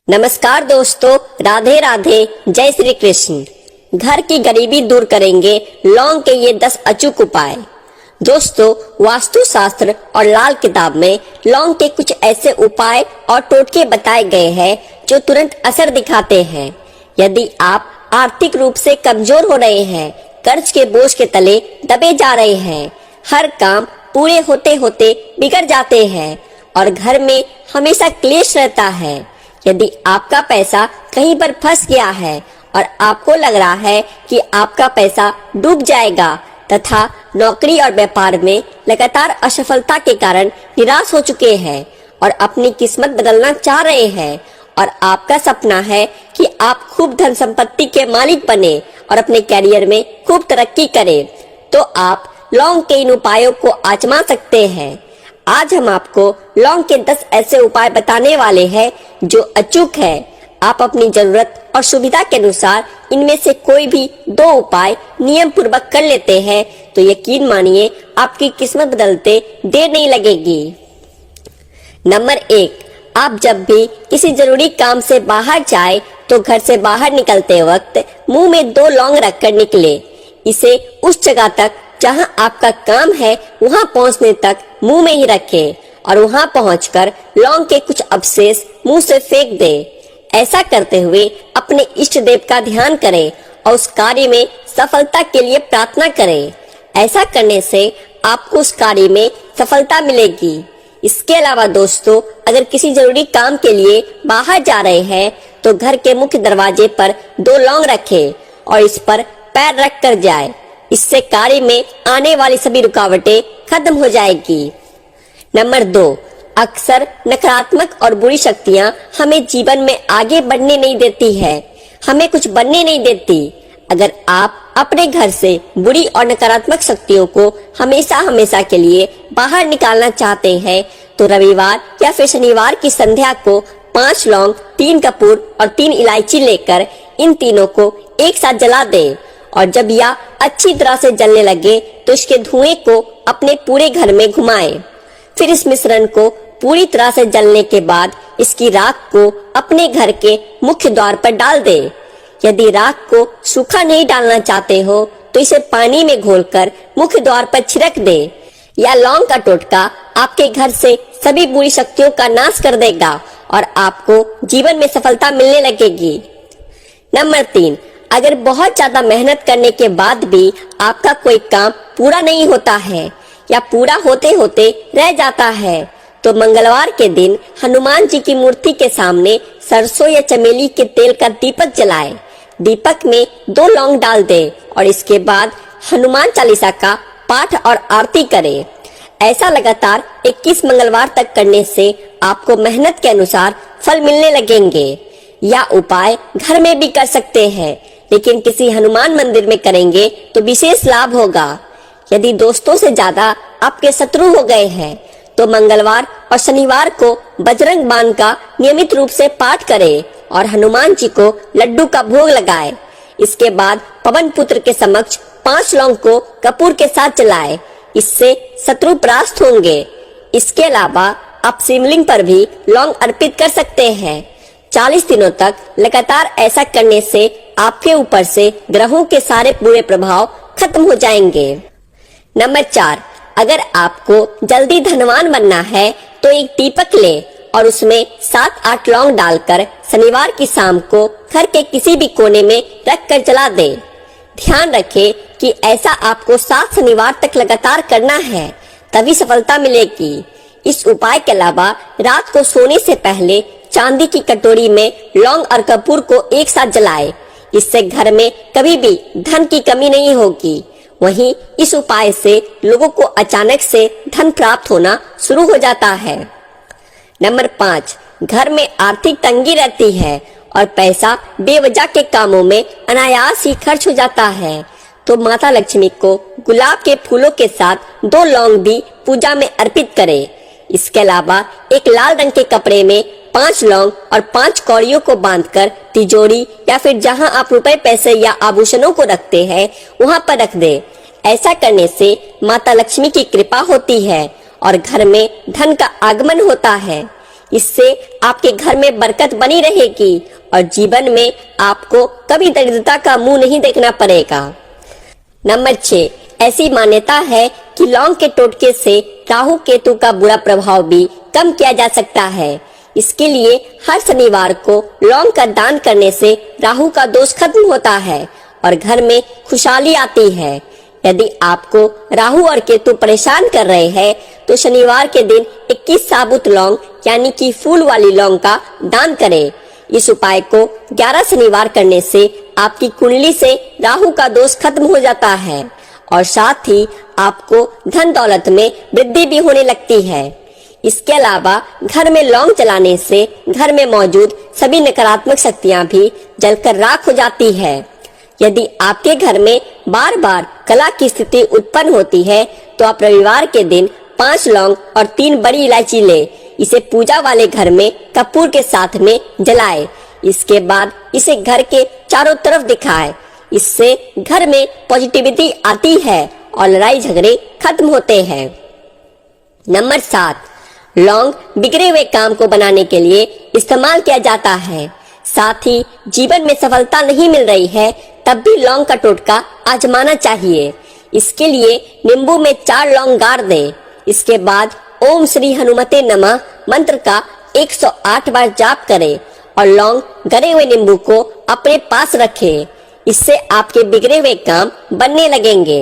नमस्कार दोस्तों, राधे राधे, जय श्री कृष्ण। घर की गरीबी दूर करेंगे लौंग के ये 10 अचूक उपाय। दोस्तों, वास्तु शास्त्र और लाल किताब में लौंग के कुछ ऐसे उपाय और टोटके बताए गए हैं जो तुरंत असर दिखाते हैं। यदि आप आर्थिक रूप से कमजोर हो रहे हैं, कर्ज के बोझ के तले दबे जा रहे हैं, हर काम पूरे होते होते बिगड़ जाते हैं और घर में हमेशा क्लेश रहता है, यदि आपका पैसा कहीं पर फंस गया है और आपको लग रहा है कि आपका पैसा डूब जाएगा तथा नौकरी और व्यापार में लगातार असफलता के कारण निराश हो चुके हैं और अपनी किस्मत बदलना चाह रहे हैं और आपका सपना है कि आप खूब धन संपत्ति के मालिक बने और अपने कैरियर में खूब तरक्की करें, तो आप लौंग के इन उपायों को आजमा सकते हैं। आज हम आपको लौंग के 10 ऐसे उपाय बताने वाले हैं जो अचूक है। आप अपनी जरूरत और सुविधा के अनुसार इनमें से कोई भी 2 उपाय नियम पूर्वक कर लेते हैं तो यकीन मानिए आपकी किस्मत बदलते देर नहीं लगेगी। नंबर 1, आप जब भी किसी जरूरी काम से बाहर जाए तो घर से बाहर निकलते वक्त मुंह में 2 लौंग रखकर निकले। इसे उस जगह तक जहां आपका काम है वहां पहुंचने तक मुंह में ही रखें और वहां पहुंचकर लौंग के कुछ अवशेष मुंह से फेंक दे। ऐसा करते हुए अपने इष्ट देव का ध्यान करें और उस कार्य में सफलता के लिए प्रार्थना करें। ऐसा करने से आपको उस कार्य में सफलता मिलेगी। इसके अलावा दोस्तों, अगर किसी जरूरी काम के लिए बाहर जा रहे हैं तो घर के मुख्य दरवाजे पर 2 लौंग रखें और इस पर पैर रख कर जाए। इससे कार्य में आने वाली सभी रुकावटें खत्म हो जाएगी। नंबर 2, अक्सर नकारात्मक और बुरी शक्तियां हमें जीवन में आगे बढ़ने नहीं देती है, हमें कुछ बनने नहीं देती। अगर आप अपने घर से बुरी और नकारात्मक शक्तियों को हमेशा हमेशा के लिए बाहर निकालना चाहते हैं तो रविवार या फिर शनिवार की संध्या को 5 लौंग, 3 कपूर और 3 इलायची लेकर इन तीनों को एक साथ जला दें और जब यह अच्छी तरह से जलने लगे तो इसके धुएं को अपने पूरे घर में घुमाएं। फिर इस मिश्रण को पूरी तरह से जलने के बाद इसकी राख को अपने घर के मुख्य द्वार पर डाल दें। यदि राख को सूखा नहीं डालना चाहते हो तो इसे पानी में घोलकर मुख्य द्वार पर छिड़क दें। यह लौंग का टोटका आपके घर से सभी बुरी शक्तियों का नाश कर देगा और आपको जीवन में सफलता मिलने लगेगी। नंबर 3, अगर बहुत ज्यादा मेहनत करने के बाद भी आपका कोई काम पूरा नहीं होता है या पूरा होते होते रह जाता है तो मंगलवार के दिन हनुमान जी की मूर्ति के सामने सरसों या चमेली के तेल का दीपक जलाएं। दीपक में 2 लौंग डाल दें और इसके बाद हनुमान चालीसा का पाठ और आरती करें। ऐसा लगातार 21 मंगलवार तक करने से आपको मेहनत के अनुसार फल मिलने लगेंगे। यह उपाय घर में भी कर सकते हैं, लेकिन किसी हनुमान मंदिर में करेंगे तो विशेष लाभ होगा। यदि दोस्तों से ज्यादा आपके शत्रु हो गए हैं तो मंगलवार और शनिवार को बजरंग बाण का नियमित रूप से पाठ करें और हनुमान जी को लड्डू का भोग लगाएं। इसके बाद पवन पुत्र के समक्ष 5 लौंग को कपूर के साथ जलाएं। इससे शत्रु परास्त होंगे। इसके अलावा आप शिवलिंग पर भी लौंग अर्पित कर सकते हैं। 40 दिनों तक लगातार ऐसा करने से आपके ऊपर से ग्रहों के सारे बुरे प्रभाव खत्म हो जाएंगे। नंबर 4, अगर आपको जल्दी धनवान बनना है तो एक दीपक ले और उसमें 7-8 लौंग डालकर शनिवार की शाम को घर के किसी भी कोने में रख कर जला दे। ध्यान रखें कि ऐसा आपको 7 शनिवार तक लगातार करना है, तभी सफलता मिलेगी। इस उपाय के अलावा रात को सोने से पहले चांदी की कटोरी में लौंग और कपूर को एक साथ जलाएं। इससे घर में कभी भी धन की कमी नहीं होगी। वहीं इस उपाय से लोगों को अचानक से धन प्राप्त होना शुरू हो जाता है। नंबर 5, घर में आर्थिक तंगी रहती है और पैसा बेवजह के कामों में अनायास ही खर्च हो जाता है तो माता लक्ष्मी को गुलाब के फूलों के साथ 2 लौंग भी पूजा में अर्पित करें। इसके अलावा एक लाल रंग के कपड़े में 5 लौंग और 5 कौड़ियों को बांधकर तिजोरी या फिर जहां आप रुपए, पैसे या आभूषणों को रखते हैं वहां पर रख दें। ऐसा करने से माता लक्ष्मी की कृपा होती है और घर में धन का आगमन होता है। इससे आपके घर में बरकत बनी रहेगी और जीवन में आपको कभी दरिद्रता का मुंह नहीं देखना पड़ेगा। नंबर 6, ऐसी मान्यता है कि लौंग के टोटके से राहु केतु का बुरा प्रभाव भी कम किया जा सकता है। इसके लिए हर शनिवार को लौंग का दान करने से राहु का दोष खत्म होता है और घर में खुशहाली आती है। यदि आपको राहु और केतु परेशान कर रहे हैं तो शनिवार के दिन 21 साबुत लौंग यानी कि फूल वाली लौंग का दान करें। इस उपाय को 11 शनिवार करने से आपकी कुंडली से राहु का दोष खत्म हो जाता है और साथ ही आपको धन दौलत में वृद्धि भी होने लगती है। इसके अलावा घर में लौंग जलाने से घर में मौजूद सभी नकारात्मक शक्तियां भी जलकर राख हो जाती है। यदि आपके घर में बार बार कलह की स्थिति उत्पन्न होती है तो आप रविवार के दिन 5 लौंग और 3 बड़ी इलायची ले इसे पूजा वाले घर में कपूर के साथ में जलाए। इसके बाद इसे घर के चारों तरफ दिखाए। इससे घर में पॉजिटिविटी आती है और लड़ाई झगड़े खत्म होते हैं। नंबर 7, लौंग बिगड़े हुए काम को बनाने के लिए इस्तेमाल किया जाता है। साथ ही जीवन में सफलता नहीं मिल रही है तब भी लौंग का टोटका आजमाना चाहिए। इसके लिए नींबू में 4 लौंग गाड़ दें। इसके बाद ओम श्री हनुमते नमः मंत्र का 108 बार जाप करें और लौंग गले हुए नींबू को अपने पास रखें। इससे आपके बिगड़े हुए काम बनने लगेंगे।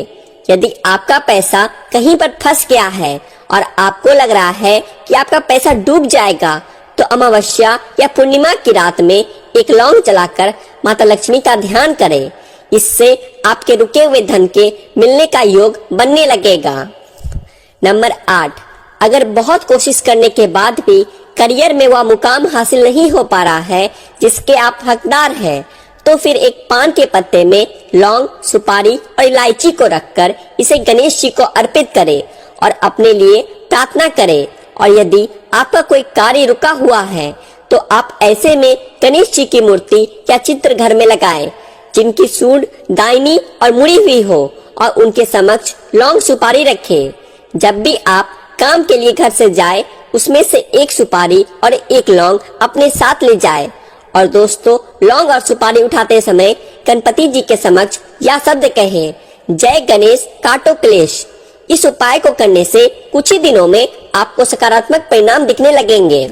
यदि आपका पैसा कहीं पर फंस गया है और आपको लग रहा है कि आपका पैसा डूब जाएगा तो अमावस्या या पूर्णिमा की रात में एक लौंग जलाकर माता लक्ष्मी का ध्यान करें। इससे आपके रुके हुए धन के मिलने का योग बनने लगेगा। नंबर 8, अगर बहुत कोशिश करने के बाद भी करियर में वह मुकाम हासिल नहीं हो पा रहा है जिसके आप हकदार हैं तो फिर एक पान के पत्ते में लौंग, सुपारी और इलायची को रखकर इसे गणेश जी को अर्पित करें और अपने लिए प्रार्थना करें। और यदि आपका कोई कार्य रुका हुआ है तो आप ऐसे में गणेश जी की मूर्ति या चित्र घर में लगाएं जिनकी सूंड दाहिनी और मुड़ी हुई हो और उनके समक्ष लौंग सुपारी रखें। जब भी आप काम के लिए घर से जाए उसमें से एक सुपारी और एक लौंग अपने साथ ले जाए। और दोस्तों, लौंग और सुपारी उठाते समय गणपति जी के समक्ष यह शब्द कहें, जय गणेश काटो क्लेश। इस उपाय को करने से कुछ ही दिनों में आपको सकारात्मक परिणाम दिखने लगेंगे।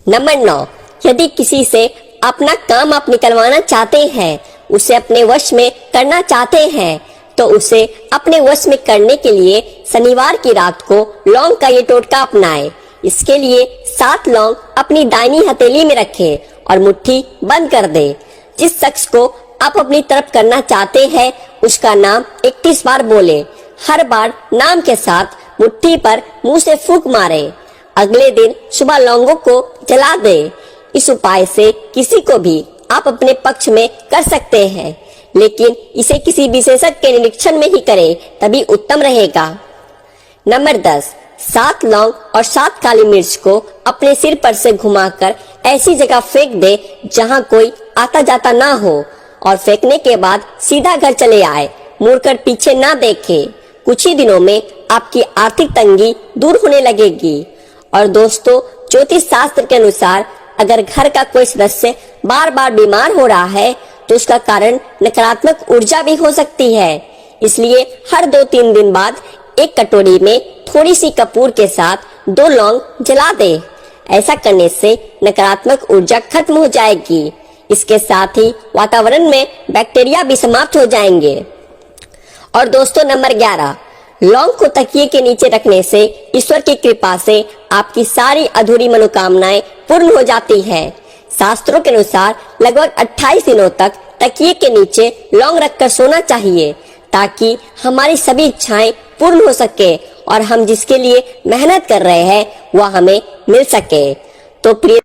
नंबर 9, यदि किसी से अपना काम आप निकलवाना चाहते हैं, उसे अपने वश में करना चाहते हैं तो उसे अपने वश में करने के लिए शनिवार की रात को लौंग का ये टोटका अपनाएं। इसके लिए 7 लौंग अपनी दाहिनी हथेली में रखें और मुट्ठी बंद कर दें। जिस शख्स को आप अपनी तरफ करना चाहते हैं उसका नाम 31 बार बोले। हर बार नाम के साथ मुट्ठी पर मुंह से फूंक मारे। अगले दिन सुबह लौंगों को जला दें। इस उपाय से किसी को भी आप अपने पक्ष में कर सकते हैं, लेकिन इसे किसी विशेषज्ञ के निरीक्षण में ही करें, तभी उत्तम रहेगा। नंबर 10, 7 लौंग और 7 काली मिर्च को अपने सिर पर से घुमाकर ऐसी जगह फेंक दे जहां कोई आता जाता ना हो और फेंकने के बाद सीधा घर चले आए, मुड़कर पीछे ना देखे। कुछ ही दिनों में आपकी आर्थिक तंगी दूर होने लगेगी। और दोस्तों, ज्योतिष शास्त्र के अनुसार अगर घर का कोई सदस्य बार बार बीमार हो रहा है तो उसका कारण नकारात्मक ऊर्जा भी हो सकती है। इसलिए हर 2-3 दिन बाद एक कटोरी में थोड़ी सी कपूर के साथ 2 लौंग जला दे। ऐसा करने से नकारात्मक ऊर्जा खत्म हो जाएगी। इसके साथ ही वातावरण में बैक्टीरिया भी समाप्त हो जाएंगे। और दोस्तों, नंबर 11, लौंग को तकिए के नीचे रखने से ईश्वर की कृपा से आपकी सारी अधूरी मनोकामनाएं पूर्ण हो जाती है। शास्त्रों के अनुसार लगभग 28 दिनों तक तकिए के नीचे लौंग रखकर सोना चाहिए ताकि हमारी सभी इच्छाएं पूर्ण हो सके और हम जिसके लिए मेहनत कर रहे हैं वह हमें मिल सके। तो प्रिय